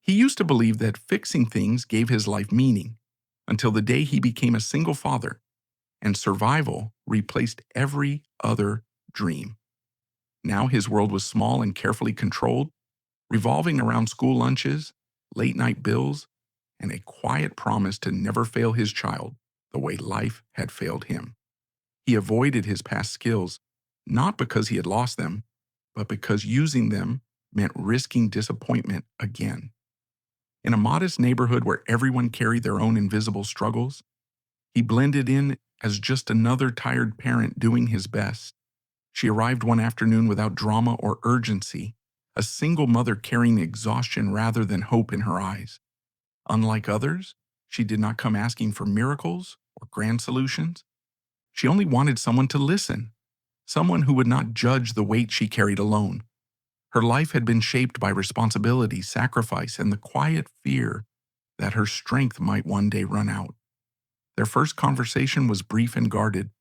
He used to believe that fixing things gave his life meaning until the day he became a single father and survival replaced every other dream. Now his world was small and carefully controlled, revolving around school lunches, late night bills, and a quiet promise to never fail his child the way life had failed him. He avoided his past skills, not because he had lost them, but because using them meant risking disappointment again. In a modest neighborhood where everyone carried their own invisible struggles, he blended in as just another tired parent doing his best. She arrived one afternoon without drama or urgency, a single mother carrying exhaustion rather than hope in her eyes. Unlike others, she did not come asking for miracles or grand solutions. She only wanted someone to listen, someone who would not judge the weight she carried alone. Her life had been shaped by responsibility, sacrifice, and the quiet fear that her strength might one day run out. Their first conversation was brief and guarded,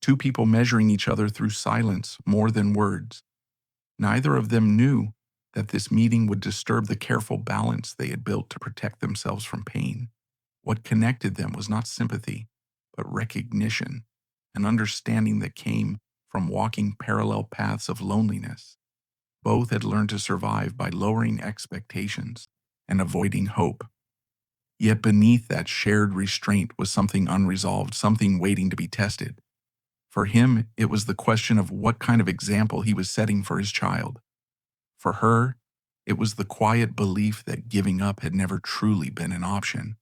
two people measuring each other through silence more than words. Neither of them knew that this meeting would disturb the careful balance they had built to protect themselves from pain. What connected them was not sympathy, but recognition, an understanding that came from walking parallel paths of loneliness. Both had learned to survive by lowering expectations and avoiding hope. Yet beneath that shared restraint was something unresolved, something waiting to be tested. For him, it was the question of what kind of example he was setting for his child. For her, it was the quiet belief that giving up had never truly been an option.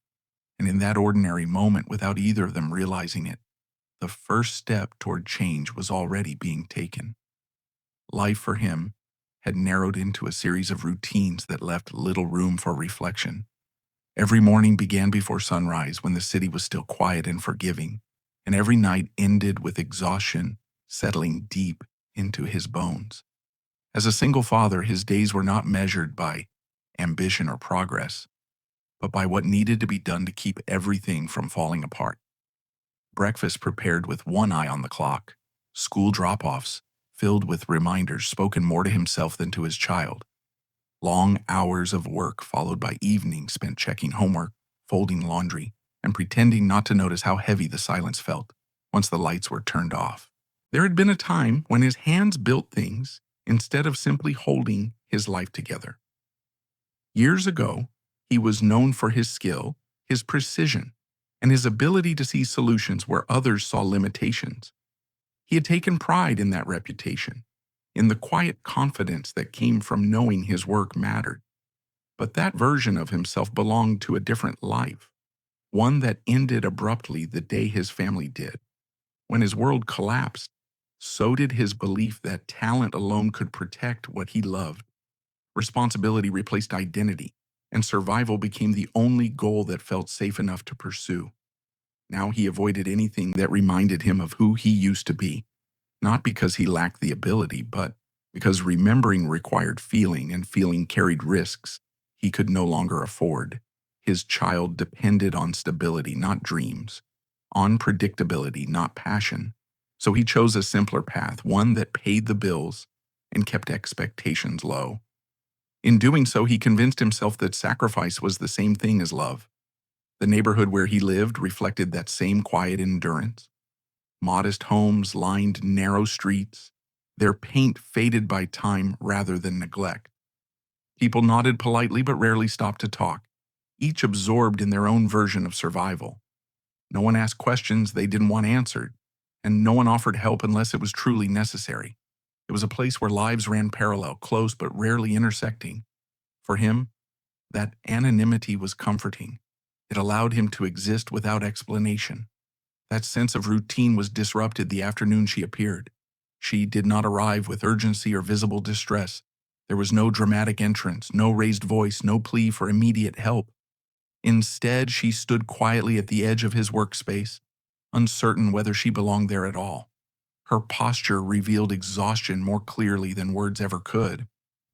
And in that ordinary moment, without either of them realizing it, the first step toward change was already being taken. Life for him had narrowed into a series of routines that left little room for reflection. Every morning began before sunrise when the city was still quiet and forgiving, and every night ended with exhaustion settling deep into his bones. As a single father, his days were not measured by ambition or progress, but by what needed to be done to keep everything from falling apart. Breakfast prepared with one eye on the clock, school drop-offs filled with reminders spoken more to himself than to his child. Long hours of work followed by evenings spent checking homework, folding laundry, and pretending not to notice how heavy the silence felt once the lights were turned off. There had been a time when his hands built things instead of simply holding his life together. Years ago, he was known for his skill, his precision, and his ability to see solutions where others saw limitations. He had taken pride in that reputation, in the quiet confidence that came from knowing his work mattered. But that version of himself belonged to a different life, one that ended abruptly the day his family did. When his world collapsed, so did his belief that talent alone could protect what he loved. Responsibility replaced identity, and survival became the only goal that felt safe enough to pursue. Now he avoided anything that reminded him of who he used to be, not because he lacked the ability, but because remembering required feeling, and feeling carried risks he could no longer afford. His child depended on stability, not dreams, on predictability, not passion. So he chose a simpler path, one that paid the bills and kept expectations low. In doing so, he convinced himself that sacrifice was the same thing as love. The neighborhood where he lived reflected that same quiet endurance. Modest homes lined narrow streets, their paint faded by time rather than neglect. People nodded politely but rarely stopped to talk, each absorbed in their own version of survival. No one asked questions they didn't want answered, and no one offered help unless it was truly necessary. It was a place where lives ran parallel, close but rarely intersecting. For him, that anonymity was comforting. It allowed him to exist without explanation. That sense of routine was disrupted the afternoon she appeared. She did not arrive with urgency or visible distress. There was no dramatic entrance, no raised voice, no plea for immediate help. Instead, she stood quietly at the edge of his workspace, uncertain whether she belonged there at all. Her posture revealed exhaustion more clearly than words ever could.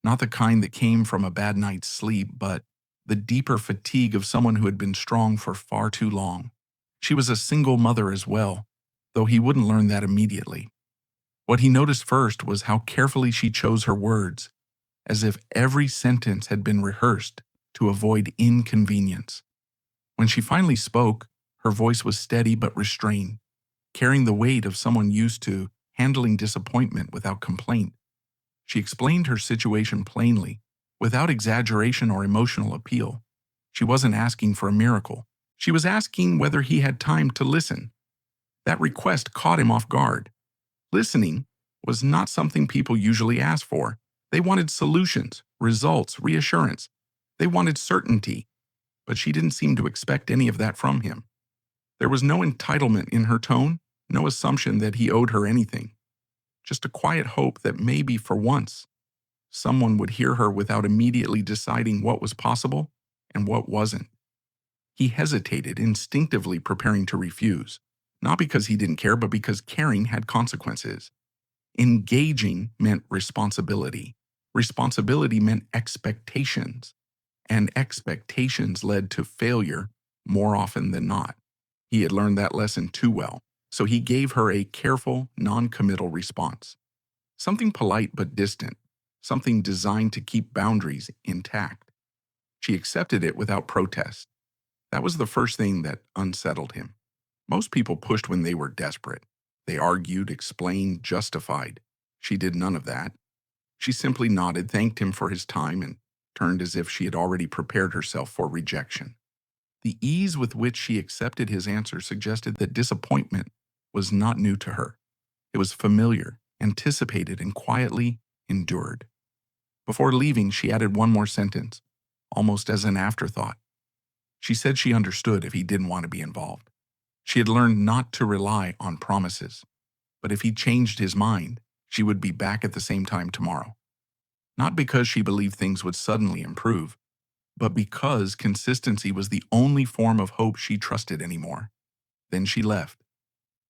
Not the kind that came from a bad night's sleep, but the deeper fatigue of someone who had been strong for far too long. She was a single mother as well, though he wouldn't learn that immediately. What he noticed first was how carefully she chose her words, as if every sentence had been rehearsed, to avoid inconvenience. When she finally spoke, her voice was steady but restrained, carrying the weight of someone used to handling disappointment without complaint. She explained her situation plainly, without exaggeration or emotional appeal. She wasn't asking for a miracle. She was asking whether he had time to listen. That request caught him off guard. Listening was not something people usually ask for. They wanted solutions, results, reassurance. They wanted certainty, but she didn't seem to expect any of that from him. There was no entitlement in her tone, no assumption that he owed her anything. Just a quiet hope that maybe for once, someone would hear her without immediately deciding what was possible and what wasn't. He hesitated, instinctively preparing to refuse, not because he didn't care, but because caring had consequences. Engaging meant responsibility. Responsibility meant expectations, and expectations led to failure more often than not. He had learned that lesson too well, so he gave her a careful, non-committal response. Something polite but distant, something designed to keep boundaries intact. She accepted it without protest. That was the first thing that unsettled him. Most people pushed when they were desperate. They argued, explained, justified. She did none of that. She simply nodded, thanked him for his time, and turned as if she had already prepared herself for rejection. The ease with which she accepted his answer suggested that disappointment was not new to her. It was familiar, anticipated, and quietly endured. Before leaving, she added one more sentence, almost as an afterthought. She said she understood if he didn't want to be involved. She had learned not to rely on promises, but if he changed his mind, she would be back at the same time tomorrow. Not because she believed things would suddenly improve, but because consistency was the only form of hope she trusted anymore. Then she left.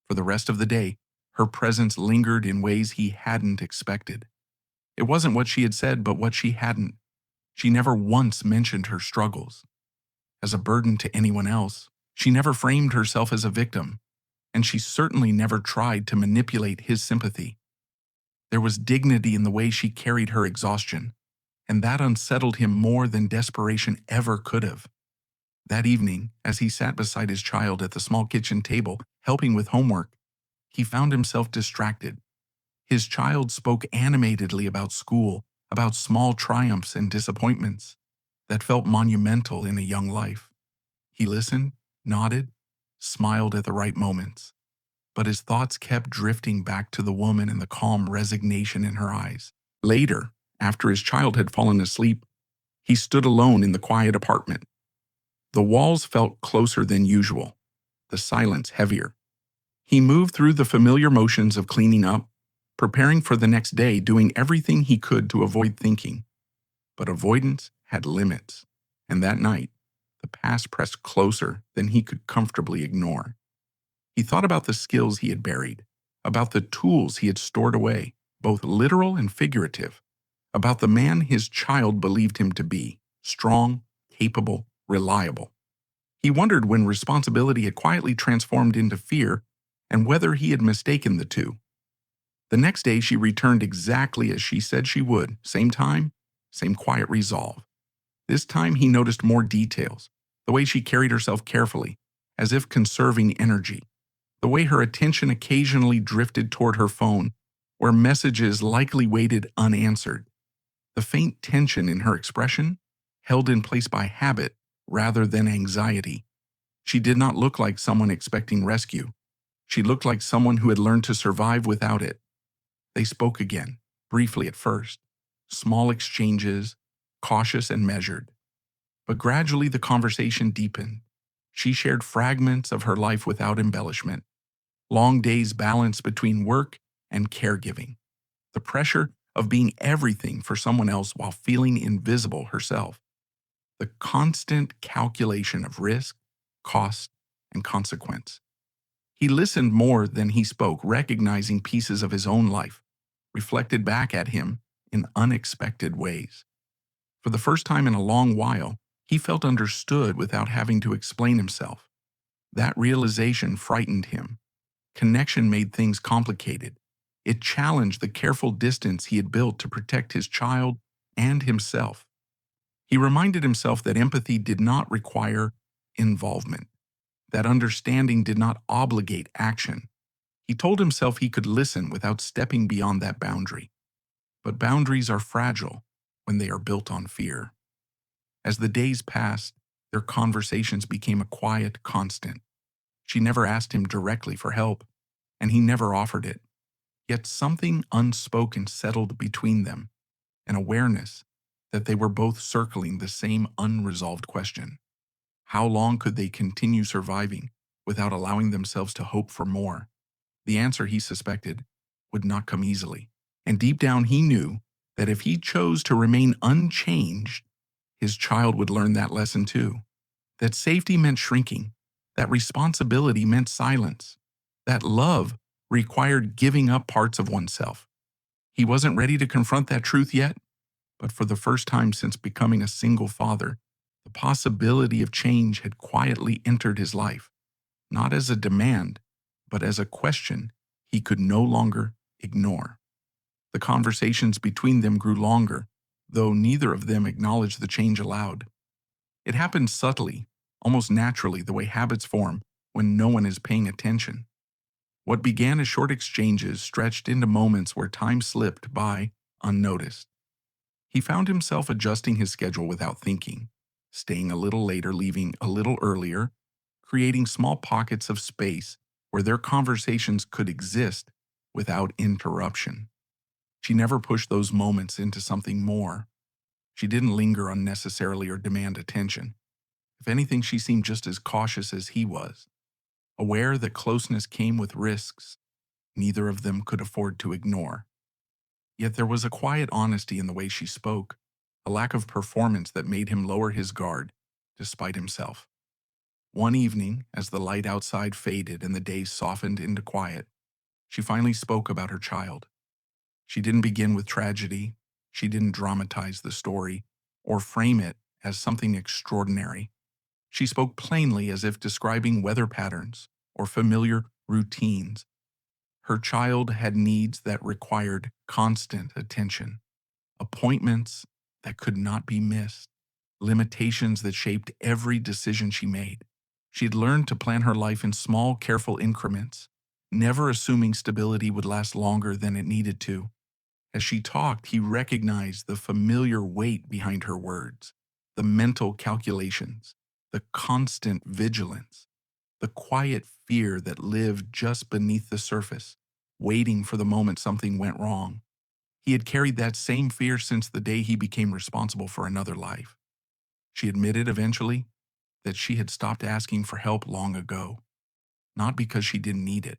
For the rest of the day, her presence lingered in ways he hadn't expected. It wasn't what she had said, but what she hadn't. She never once mentioned her struggles as a burden to anyone else. She never framed herself as a victim, and she certainly never tried to manipulate his sympathy. There was dignity in the way she carried her exhaustion, and that unsettled him more than desperation ever could have. That evening, as he sat beside his child at the small kitchen table, helping with homework, he found himself distracted. His child spoke animatedly about school, about small triumphs and disappointments that felt monumental in a young life. He listened, nodded, smiled at the right moments, but his thoughts kept drifting back to the woman and the calm resignation in her eyes. Later, after his child had fallen asleep, he stood alone in the quiet apartment. The walls felt closer than usual, the silence heavier. He moved through the familiar motions of cleaning up, preparing for the next day, doing everything he could to avoid thinking. But avoidance had limits, and that night, the past pressed closer than he could comfortably ignore. He thought about the skills he had buried, about the tools he had stored away, both literal and figurative, about the man his child believed him to be, strong, capable, reliable. He wondered when responsibility had quietly transformed into fear and whether he had mistaken the two. The next day she returned exactly as she said she would, same time, same quiet resolve. This time he noticed more details, the way she carried herself carefully, as if conserving energy, the way her attention occasionally drifted toward her phone, where messages likely waited unanswered. The faint tension in her expression, held in place by habit rather than anxiety. She did not look like someone expecting rescue. She looked like someone who had learned to survive without it. They spoke again, briefly at first, small exchanges, cautious and measured. But gradually the conversation deepened. She shared fragments of her life without embellishment, long days balanced between work and caregiving, the pressure of being everything for someone else while feeling invisible herself, the constant calculation of risk, cost, and consequence. He listened more than he spoke, recognizing pieces of his own life, reflected back at him in unexpected ways. For the first time in a long while, he felt understood without having to explain himself. That realization frightened him. Connection made things complicated. It challenged the careful distance he had built to protect his child and himself. He reminded himself that empathy did not require involvement, that understanding did not obligate action. He told himself he could listen without stepping beyond that boundary. But boundaries are fragile when they are built on fear. As the days passed, their conversations became a quiet constant. She never asked him directly for help, and he never offered it. Yet something unspoken settled between them, an awareness that they were both circling the same unresolved question. How long could they continue surviving without allowing themselves to hope for more? The answer, he suspected, would not come easily. And deep down he knew that if he chose to remain unchanged, his child would learn that lesson too. That safety meant shrinking, that responsibility meant silence, that love required giving up parts of oneself. He wasn't ready to confront that truth yet, but for the first time since becoming a single father, the possibility of change had quietly entered his life, not as a demand, but as a question he could no longer ignore. The conversations between them grew longer, though neither of them acknowledged the change aloud. It happened subtly, almost naturally, the way habits form when no one is paying attention. What began as short exchanges stretched into moments where time slipped by unnoticed. He found himself adjusting his schedule without thinking, staying a little later, leaving a little earlier, creating small pockets of space where their conversations could exist without interruption. She never pushed those moments into something more. She didn't linger unnecessarily or demand attention. If anything, she seemed just as cautious as he was, aware that closeness came with risks neither of them could afford to ignore. Yet there was a quiet honesty in the way she spoke, a lack of performance that made him lower his guard, despite himself. One evening, as the light outside faded and the days softened into quiet, she finally spoke about her child. She didn't begin with tragedy. She didn't dramatize the story or frame it as something extraordinary. She spoke plainly as if describing weather patterns or familiar routines. Her child had needs that required constant attention, appointments that could not be missed, limitations that shaped every decision she made. She had learned to plan her life in small, careful increments, never assuming stability would last longer than it needed to. As she talked, he recognized the familiar weight behind her words, the mental calculations, the constant vigilance, the quiet fear that lived just beneath the surface, waiting for the moment something went wrong. He had carried that same fear since the day he became responsible for another life. She admitted eventually that she had stopped asking for help long ago, not because she didn't need it,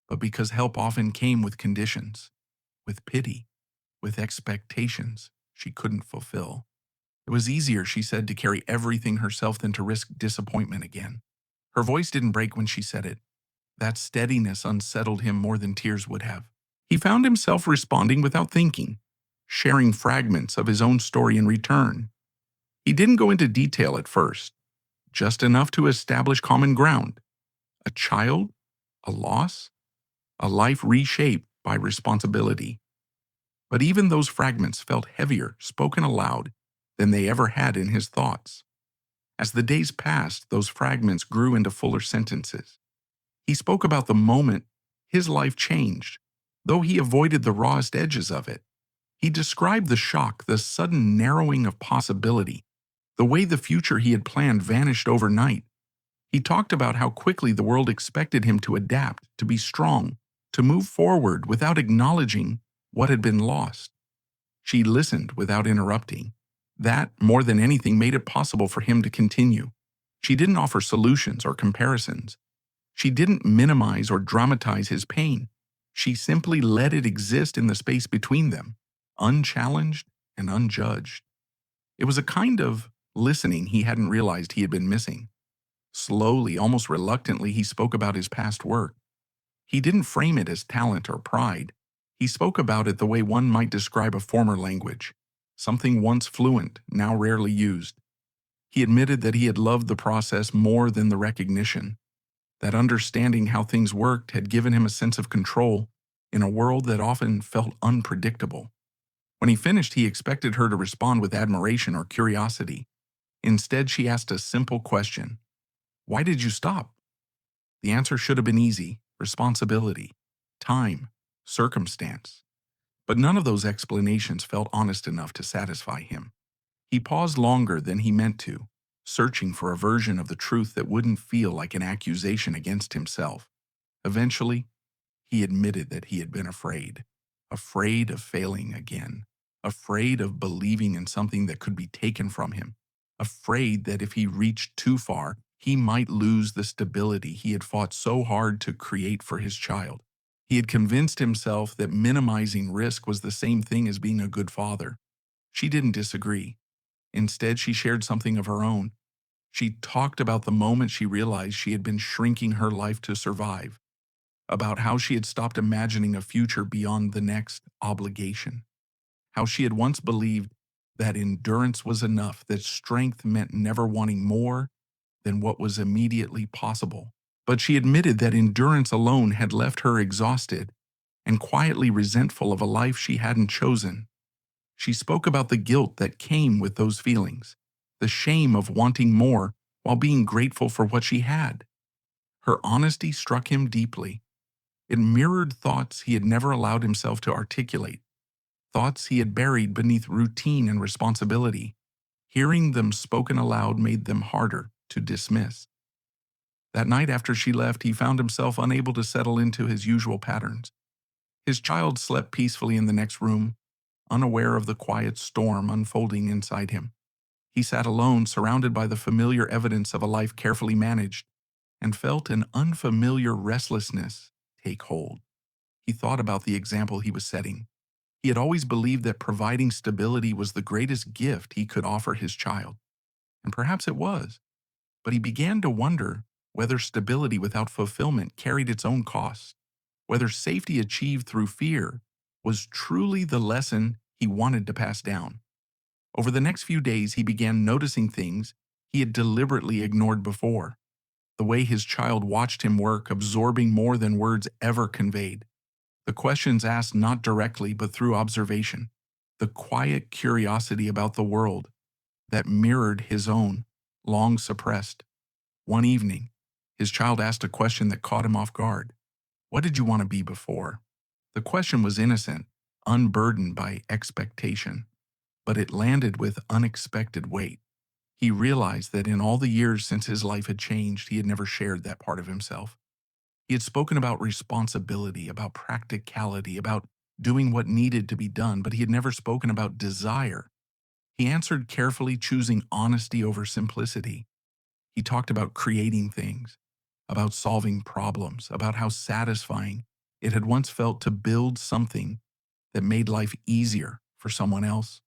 but because help often came with conditions, with pity, with expectations she couldn't fulfill. It was easier, she said, to carry everything herself than to risk disappointment again. Her voice didn't break when she said it. That steadiness unsettled him more than tears would have. He found himself responding without thinking, sharing fragments of his own story in return. He didn't go into detail at first, just enough to establish common ground. A child, a loss, a life reshaped by responsibility. But even those fragments felt heavier, spoken aloud, than they ever had in his thoughts. As the days passed, those fragments grew into fuller sentences. He spoke about the moment his life changed, though he avoided the rawest edges of it. He described the shock, the sudden narrowing of possibility, the way the future he had planned vanished overnight. He talked about how quickly the world expected him to adapt, to be strong, to move forward without acknowledging what had been lost. She listened without interrupting. That, more than anything, made it possible for him to continue. She didn't offer solutions or comparisons. She didn't minimize or dramatize his pain. She simply let it exist in the space between them, unchallenged and unjudged. It was a kind of listening he hadn't realized he had been missing. Slowly, almost reluctantly, he spoke about his past work. He didn't frame it as talent or pride. He spoke about it the way one might describe a former language, something once fluent, now rarely used. He admitted that he had loved the process more than the recognition, that understanding how things worked had given him a sense of control in a world that often felt unpredictable. When he finished, he expected her to respond with admiration or curiosity. Instead, she asked a simple question: "Why did you stop?" The answer should have been easy: responsibility, time, circumstance. But none of those explanations felt honest enough to satisfy him. He paused longer than he meant to, searching for a version of the truth that wouldn't feel like an accusation against himself. Eventually, he admitted that he had been afraid. Afraid of failing again. Afraid of believing in something that could be taken from him. Afraid that if he reached too far, he might lose the stability he had fought so hard to create for his child. He had convinced himself that minimizing risk was the same thing as being a good father. She didn't disagree. Instead, she shared something of her own. She talked about the moment she realized she had been shrinking her life to survive, about how she had stopped imagining a future beyond the next obligation, how she had once believed that endurance was enough, that strength meant never wanting more than what was immediately possible. But she admitted that endurance alone had left her exhausted and quietly resentful of a life she hadn't chosen. She spoke about the guilt that came with those feelings, the shame of wanting more while being grateful for what she had. Her honesty struck him deeply. It mirrored thoughts he had never allowed himself to articulate, thoughts he had buried beneath routine and responsibility. Hearing them spoken aloud made them harder to dismiss. That night after she left, he found himself unable to settle into his usual patterns. His child slept peacefully in the next room, unaware of the quiet storm unfolding inside him. He sat alone, surrounded by the familiar evidence of a life carefully managed, and felt an unfamiliar restlessness take hold. He thought about the example he was setting. He had always believed that providing stability was the greatest gift he could offer his child, and perhaps it was. But he began to wonder whether stability without fulfillment carried its own costs, whether safety achieved through fear was truly the lesson he wanted to pass down. Over the next few days, he began noticing things he had deliberately ignored before. The way his child watched him work, absorbing more than words ever conveyed. The questions asked not directly but through observation. The quiet curiosity about the world that mirrored his own, long suppressed. One evening, his child asked a question that caught him off guard. "What did you want to be before?" The question was innocent, unburdened by expectation, but it landed with unexpected weight. He realized that in all the years since his life had changed, he had never shared that part of himself. He had spoken about responsibility, about practicality, about doing what needed to be done, but he had never spoken about desire. He answered carefully, choosing honesty over simplicity. He talked about creating things, about solving problems, about how satisfying it had once felt to build something that made life easier for someone else.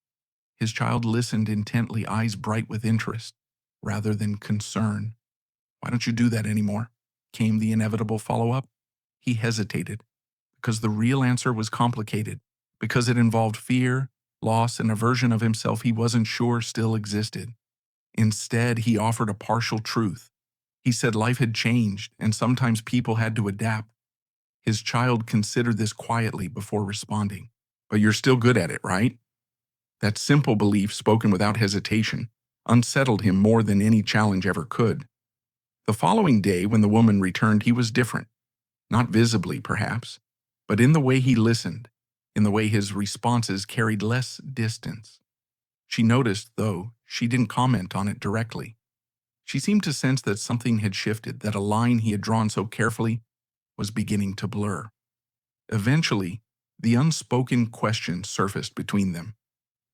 His child listened intently, eyes bright with interest rather than concern. "Why don't you do that anymore?" came the inevitable follow-up. He hesitated because the real answer was complicated, because it involved fear, loss, and a version of himself he wasn't sure still existed. Instead, he offered a partial truth. He said life had changed, and sometimes people had to adapt. His child considered this quietly before responding. "But you're still good at it, right?" That simple belief, spoken without hesitation, unsettled him more than any challenge ever could. The following day, when the woman returned, he was different. Not visibly, perhaps, but in the way he listened, in the way his responses carried less distance. She noticed, though she didn't comment on it directly. She seemed to sense that something had shifted, that a line he had drawn so carefully was beginning to blur. Eventually, the unspoken question surfaced between them.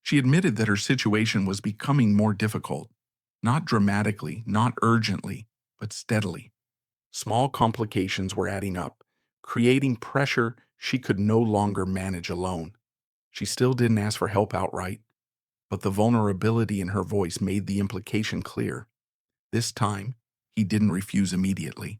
She admitted that her situation was becoming more difficult, not dramatically, not urgently, but steadily. Small complications were adding up, creating pressure she could no longer manage alone. She still didn't ask for help outright, but the vulnerability in her voice made the implication clear. This time, he didn't refuse immediately.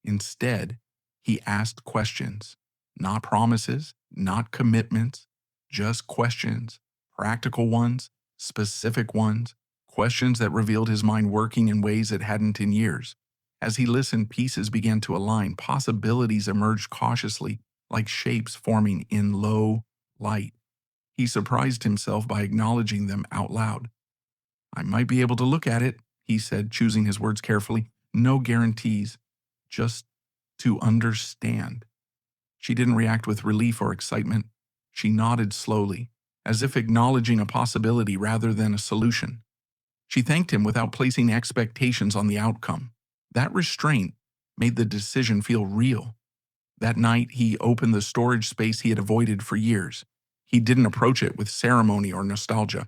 Instead, he asked questions, not promises, not commitments, just questions, practical ones, specific ones, questions that revealed his mind working in ways it hadn't in years. As he listened, pieces began to align, possibilities emerged cautiously, like shapes forming in low light. He surprised himself by acknowledging them out loud. I might be able to look at it, he said, choosing his words carefully. No guarantees, just to understand. She didn't react with relief or excitement. She nodded slowly, as if acknowledging a possibility rather than a solution. She thanked him without placing expectations on the outcome. That restraint made the decision feel real. That night, he opened the storage space he had avoided for years. He didn't approach it with ceremony or nostalgia.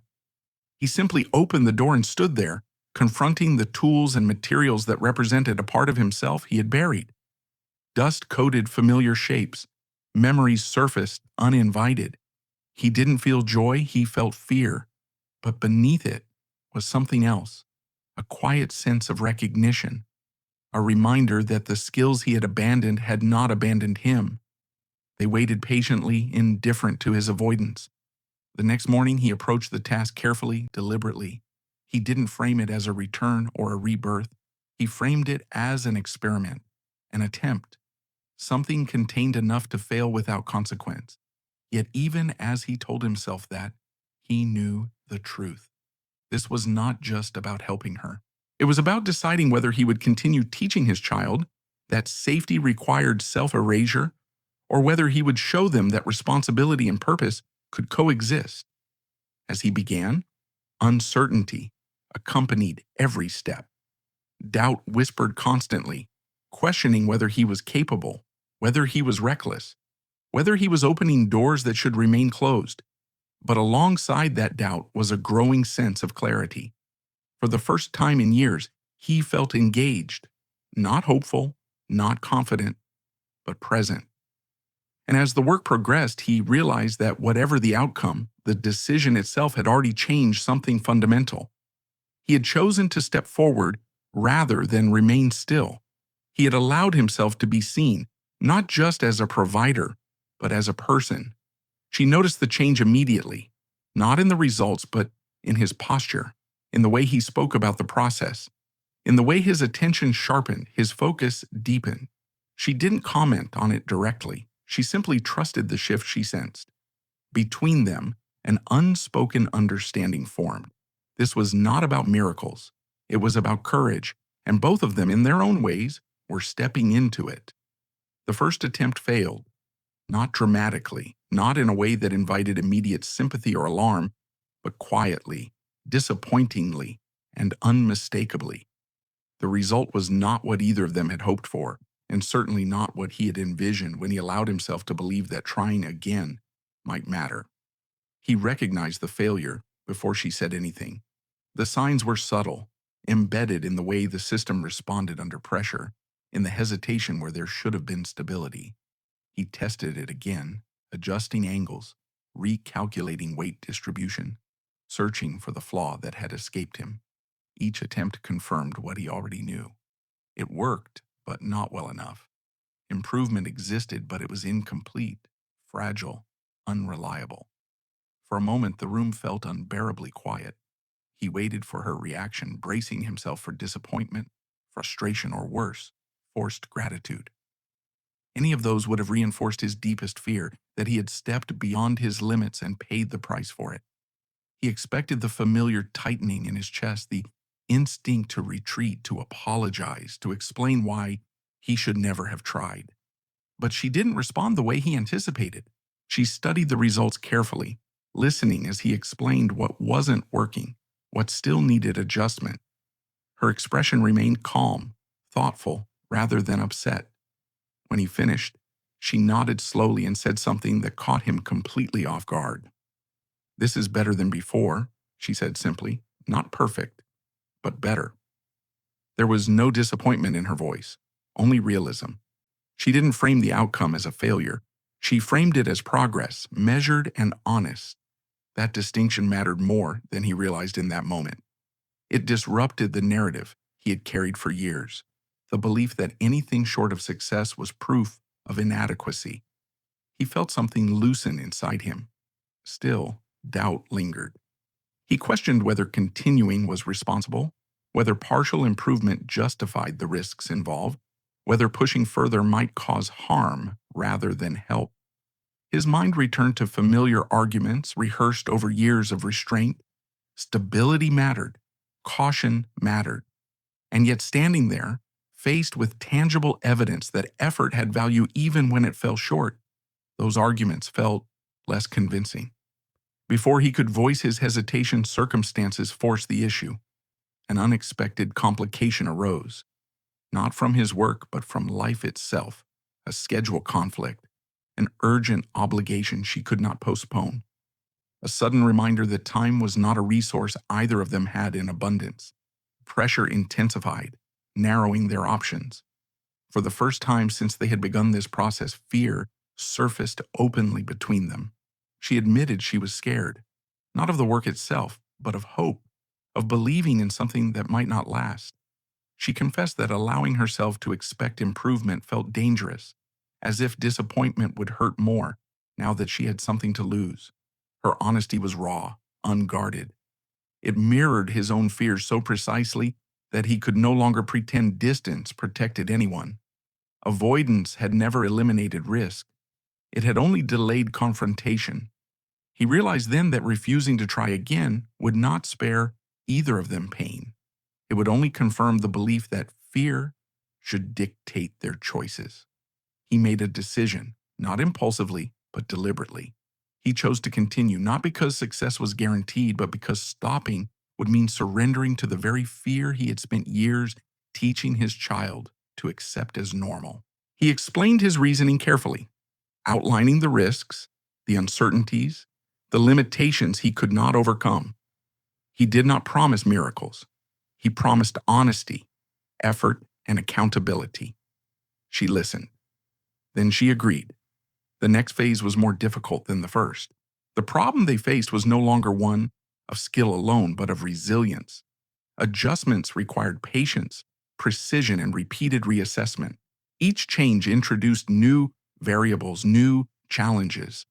He simply opened the door and stood there, confronting the tools and materials that represented a part of himself he had buried. Dust coated familiar shapes. Memories surfaced uninvited. He didn't feel joy, he felt fear. But beneath it was something else, a quiet sense of recognition, a reminder that the skills he had abandoned had not abandoned him. They waited patiently, indifferent to his avoidance. The next morning, he approached the task carefully, deliberately. He didn't frame it as a return or a rebirth. He framed it as an experiment, an attempt, something contained enough to fail without consequence. Yet even as he told himself that, he knew the truth. This was not just about helping her. It was about deciding whether he would continue teaching his child that safety required self-erasure, or whether he would show them that responsibility and purpose could coexist. As he began, uncertainty accompanied every step. Doubt whispered constantly, questioning whether he was capable, whether he was reckless, whether he was opening doors that should remain closed. But alongside that doubt was a growing sense of clarity. For the first time in years, he felt engaged, not hopeful, not confident, but present. And as the work progressed, he realized that whatever the outcome, the decision itself had already changed something fundamental. He had chosen to step forward rather than remain still. He had allowed himself to be seen, not just as a provider, but as a person. She noticed the change immediately, not in the results, but in his posture, in the way he spoke about the process, in the way his attention sharpened, his focus deepened. She didn't comment on it directly. She simply trusted the shift she sensed. Between them, an unspoken understanding formed. This was not about miracles. It was about courage, and both of them, in their own ways, were stepping into it. The first attempt failed, not dramatically, not in a way that invited immediate sympathy or alarm, but quietly, disappointingly, and unmistakably. The result was not what either of them had hoped for, and certainly not what he had envisioned when he allowed himself to believe that trying again might matter. He recognized the failure before she said anything. The signs were subtle, embedded in the way the system responded under pressure, in the hesitation where there should have been stability. He tested it again, adjusting angles, recalculating weight distribution, searching for the flaw that had escaped him. Each attempt confirmed what he already knew. It worked, but not well enough. Improvement existed, but it was incomplete, fragile, unreliable. For a moment, the room felt unbearably quiet. He waited for her reaction, bracing himself for disappointment, frustration, or worse, forced gratitude. Any of those would have reinforced his deepest fear that he had stepped beyond his limits and paid the price for it. He expected the familiar tightening in his chest, the instinct to retreat, to apologize, to explain why he should never have tried. But she didn't respond the way he anticipated. She studied the results carefully, listening as he explained what wasn't working, what still needed adjustment. Her expression remained calm, thoughtful, rather than upset. When he finished, she nodded slowly and said something that caught him completely off guard. "This is better than before," she said simply. "Not perfect, but better." There was no disappointment in her voice, only realism. She didn't frame the outcome as a failure. She framed it as progress, measured and honest. That distinction mattered more than he realized in that moment. It disrupted the narrative he had carried for years, the belief that anything short of success was proof of inadequacy. He felt something loosen inside him. Still, doubt lingered. He questioned whether continuing was responsible, whether partial improvement justified the risks involved, whether pushing further might cause harm rather than help. His mind returned to familiar arguments rehearsed over years of restraint. Stability mattered, caution mattered, and yet standing there, faced with tangible evidence that effort had value even when it fell short, those arguments felt less convincing. Before he could voice his hesitation, circumstances forced the issue. An unexpected complication arose, not from his work, but from life itself, a schedule conflict, an urgent obligation she could not postpone, a sudden reminder that time was not a resource either of them had in abundance. Pressure intensified, narrowing their options. For the first time since they had begun this process, fear surfaced openly between them. She admitted she was scared, not of the work itself, but of hope, of believing in something that might not last. She confessed that allowing herself to expect improvement felt dangerous, as if disappointment would hurt more now that she had something to lose. Her honesty was raw, unguarded. It mirrored his own fears so precisely that he could no longer pretend distance protected anyone. Avoidance had never eliminated risk. It had only delayed confrontation. He realized then that refusing to try again would not spare either of them pain. It would only confirm the belief that fear should dictate their choices. He made a decision, not impulsively, but deliberately. He chose to continue, not because success was guaranteed, but because stopping would mean surrendering to the very fear he had spent years teaching his child to accept as normal. He explained his reasoning carefully, outlining the risks, the uncertainties, the limitations he could not overcome. He did not promise miracles. He promised honesty, effort, and accountability. She listened. Then she agreed. The next phase was more difficult than the first. The problem they faced was no longer one of skill alone, but of resilience. Adjustments required patience, precision, and repeated reassessment. Each change introduced new variables, new challenges.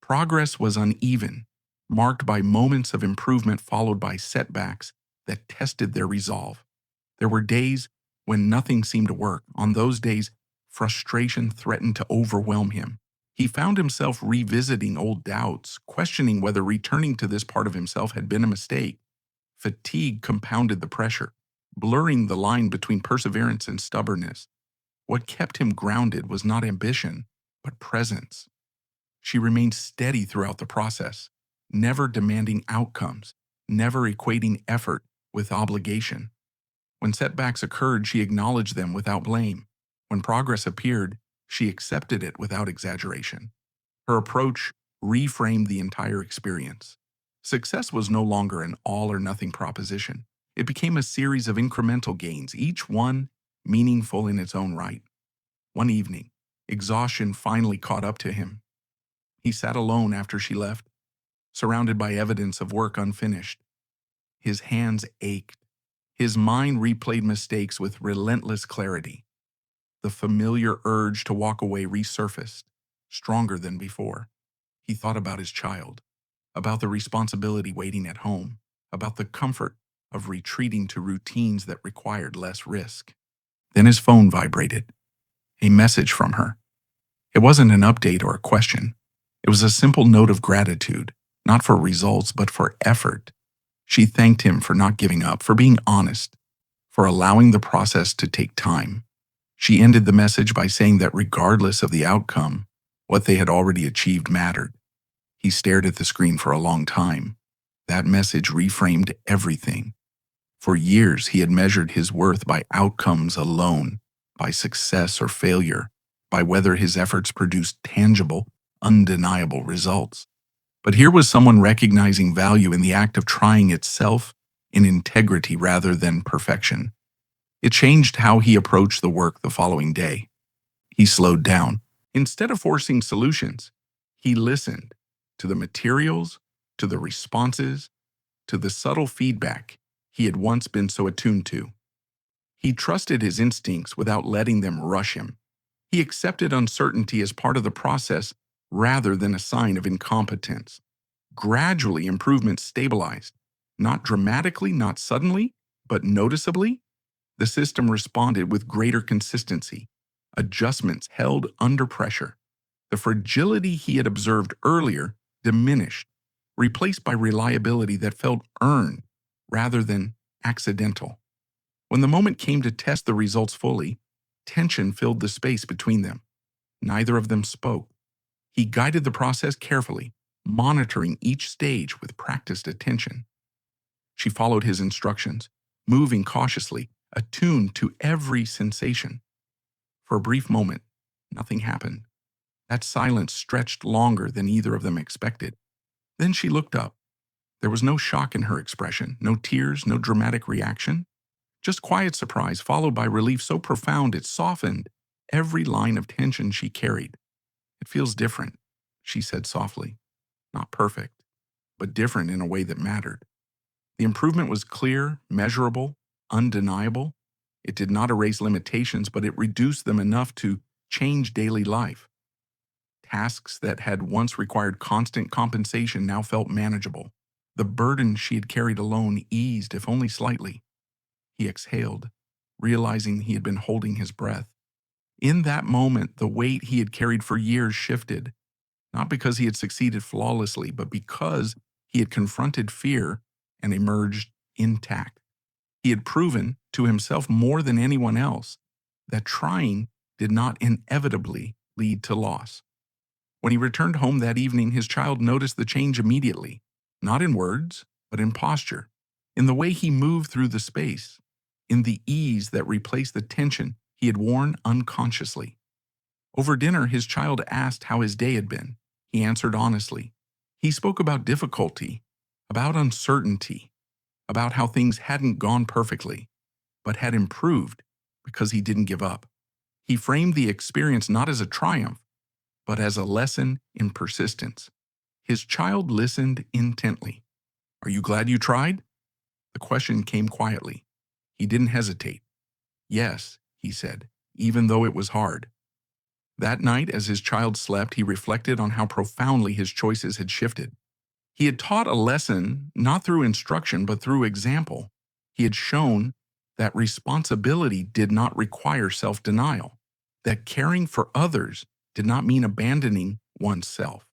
Progress was uneven, marked by moments of improvement followed by setbacks that tested their resolve. There were days when nothing seemed to work. On those days, frustration threatened to overwhelm him. He found himself revisiting old doubts, questioning whether returning to this part of himself had been a mistake. Fatigue compounded the pressure, blurring the line between perseverance and stubbornness. What kept him grounded was not ambition, but presence. She remained steady throughout the process, never demanding outcomes, never equating effort with obligation. When setbacks occurred, she acknowledged them without blame. When progress appeared, she accepted it without exaggeration. Her approach reframed the entire experience. Success was no longer an all-or-nothing proposition. It became a series of incremental gains, each one meaningful in its own right. One evening, exhaustion finally caught up to him. He sat alone after she left, surrounded by evidence of work unfinished. His hands ached. His mind replayed mistakes with relentless clarity. The familiar urge to walk away resurfaced, stronger than before. He thought about his child, about the responsibility waiting at home, about the comfort of retreating to routines that required less risk. Then his phone vibrated. A message from her. It wasn't an update or a question. It was a simple note of gratitude, not for results, but for effort. She thanked him for not giving up, for being honest, for allowing the process to take time. She ended the message by saying that regardless of the outcome, what they had already achieved mattered. He stared at the screen for a long time. That message reframed everything. For years, he had measured his worth by outcomes alone, by success or failure, by whether his efforts produced tangible, undeniable results. But here was someone recognizing value in the act of trying itself, in integrity rather than perfection. It changed how he approached the work the following day. He slowed down. Instead of forcing solutions, he listened to the materials, to the responses, to the subtle feedback he had once been so attuned to. He trusted his instincts without letting them rush him. He accepted uncertainty as part of the process rather than a sign of incompetence. Gradually, improvement stabilized, not dramatically, not suddenly, but noticeably. The system responded with greater consistency. Adjustments held under pressure. The fragility he had observed earlier diminished, replaced by reliability that felt earned rather than accidental. When the moment came to test the results fully, tension filled the space between them. Neither of them spoke. He guided the process carefully, monitoring each stage with practiced attention. She followed his instructions, moving cautiously, attuned to every sensation. For a brief moment, nothing happened. That silence stretched longer than either of them expected. Then she looked up. There was no shock in her expression, no tears, no dramatic reaction, just quiet surprise followed by relief so profound it softened every line of tension she carried. "It feels different," she said softly. "Not perfect, but different in a way that mattered." The improvement was clear, measurable, undeniable. It did not erase limitations, but it reduced them enough to change daily life. Tasks that had once required constant compensation now felt manageable. The burden she had carried alone eased, if only slightly. He exhaled, realizing he had been holding his breath. In that moment, the weight he had carried for years shifted, not because he had succeeded flawlessly, but because he had confronted fear and emerged intact. He had proven to himself more than anyone else that trying did not inevitably lead to loss. When he returned home that evening, his child noticed the change immediately, not in words, but in posture, in the way he moved through the space, in the ease that replaced the tension he had worn unconsciously. Over dinner, his child asked how his day had been. He answered honestly. He spoke about difficulty, about uncertainty, about how things hadn't gone perfectly, but had improved because he didn't give up. He framed the experience not as a triumph, but as a lesson in persistence. His child listened intently. "Are you glad you tried?" The question came quietly. He didn't hesitate. "Yes," he said, "even though it was hard." That night, as his child slept, he reflected on how profoundly his choices had shifted. He had taught a lesson not through instruction, but through example. He had shown that responsibility did not require self-denial, that caring for others did not mean abandoning oneself.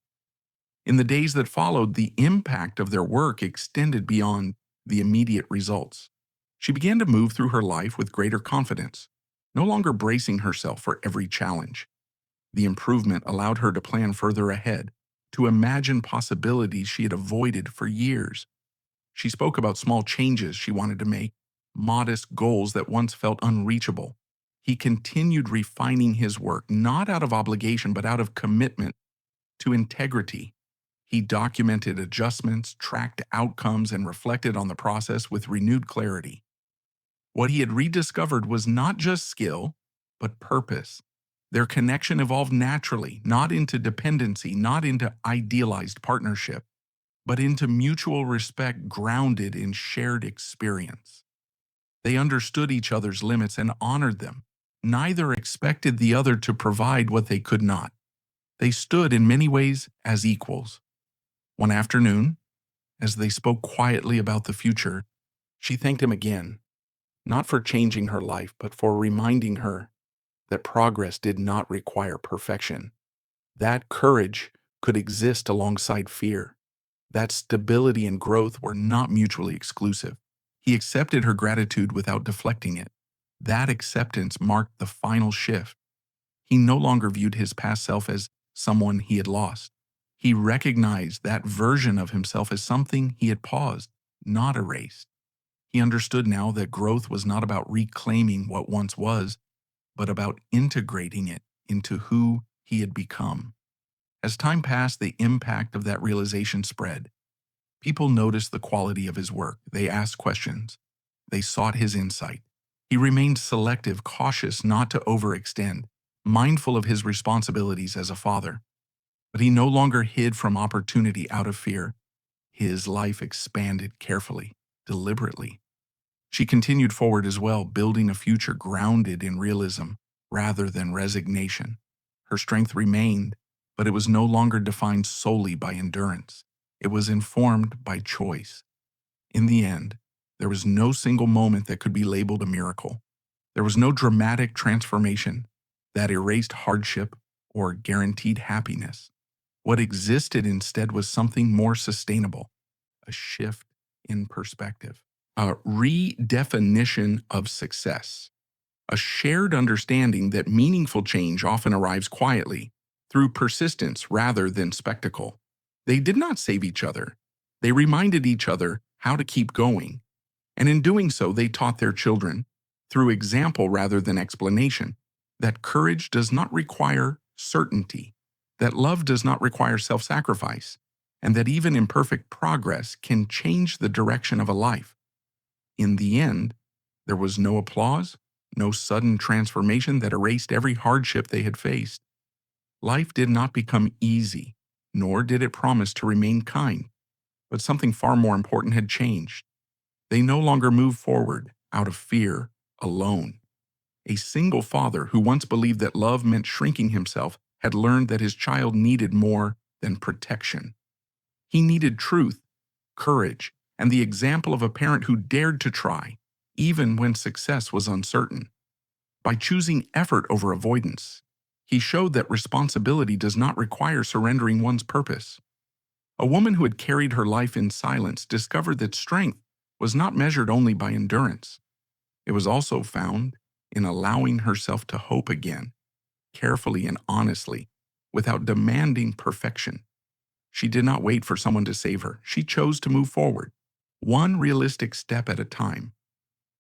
In the days that followed, the impact of their work extended beyond the immediate results. She began to move through her life with greater confidence, no longer bracing herself for every challenge. The improvement allowed her to plan further ahead, to imagine possibilities she had avoided for years. She spoke about small changes she wanted to make, modest goals that once felt unreachable. He continued refining his work, not out of obligation, but out of commitment to integrity. He documented adjustments, tracked outcomes, and reflected on the process with renewed clarity. What he had rediscovered was not just skill, but purpose. Their connection evolved naturally, not into dependency, not into idealized partnership, but into mutual respect grounded in shared experience. They understood each other's limits and honored them. Neither expected the other to provide what they could not. They stood in many ways as equals. One afternoon, as they spoke quietly about the future, she thanked him again, not for changing her life, but for reminding her that progress did not require perfection, that courage could exist alongside fear, that stability and growth were not mutually exclusive. He accepted her gratitude without deflecting it. That acceptance marked the final shift. He no longer viewed his past self as someone he had lost. He recognized that version of himself as something he had paused, not erased. He understood now that growth was not about reclaiming what once was, but about integrating it into who he had become. As time passed, the impact of that realization spread. People noticed the quality of his work. They asked questions. They sought his insight. He remained selective, cautious not to overextend, mindful of his responsibilities as a father. But he no longer hid from opportunity out of fear. His life expanded carefully, deliberately. She continued forward as well, building a future grounded in realism rather than resignation. Her strength remained, but it was no longer defined solely by endurance. It was informed by choice. In the end, there was no single moment that could be labeled a miracle. There was no dramatic transformation that erased hardship or guaranteed happiness. What existed instead was something more sustainable, a shift in perspective, a redefinition of success, a shared understanding that meaningful change often arrives quietly, through persistence rather than spectacle. They did not save each other. They reminded each other how to keep going, and in doing so, they taught their children, through example rather than explanation, that courage does not require certainty, that love does not require self-sacrifice, and that even imperfect progress can change the direction of a life. In the end, there was no applause, no sudden transformation that erased every hardship they had faced. Life did not become easy, nor did it promise to remain kind, but something far more important had changed. They no longer moved forward out of fear, alone. A single father who once believed that love meant shrinking himself had learned that his child needed more than protection. He needed truth, courage, and the example of a parent who dared to try, even when success was uncertain. By choosing effort over avoidance, he showed that responsibility does not require surrendering one's purpose. A woman who had carried her life in silence discovered that strength was not measured only by endurance. It was also found in allowing herself to hope again, carefully and honestly, without demanding perfection. She did not wait for someone to save her. She chose to move forward, one realistic step at a time.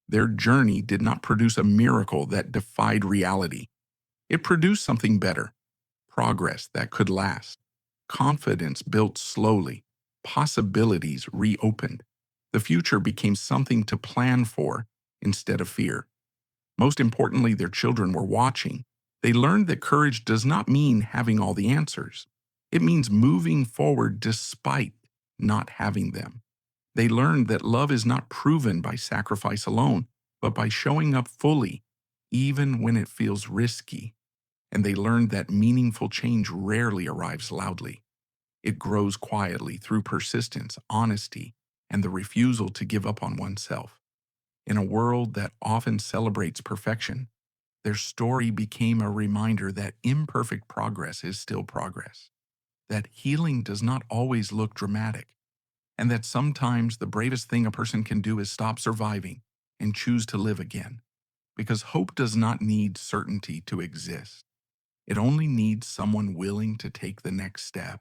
Their journey did not produce a miracle that defied reality. It produced something better, progress that could last, confidence built slowly, possibilities reopened. The future became something to plan for instead of fear. Most importantly, their children were watching. They learned that courage does not mean having all the answers. It means moving forward despite not having them. They learned that love is not proven by sacrifice alone, but by showing up fully, even when it feels risky. And they learned that meaningful change rarely arrives loudly. It grows quietly through persistence, honesty, and the refusal to give up on oneself. In a world that often celebrates perfection, their story became a reminder that imperfect progress is still progress, that healing does not always look dramatic, and that sometimes the bravest thing a person can do is stop surviving and choose to live again. Because hope does not need certainty to exist. It only needs someone willing to take the next step.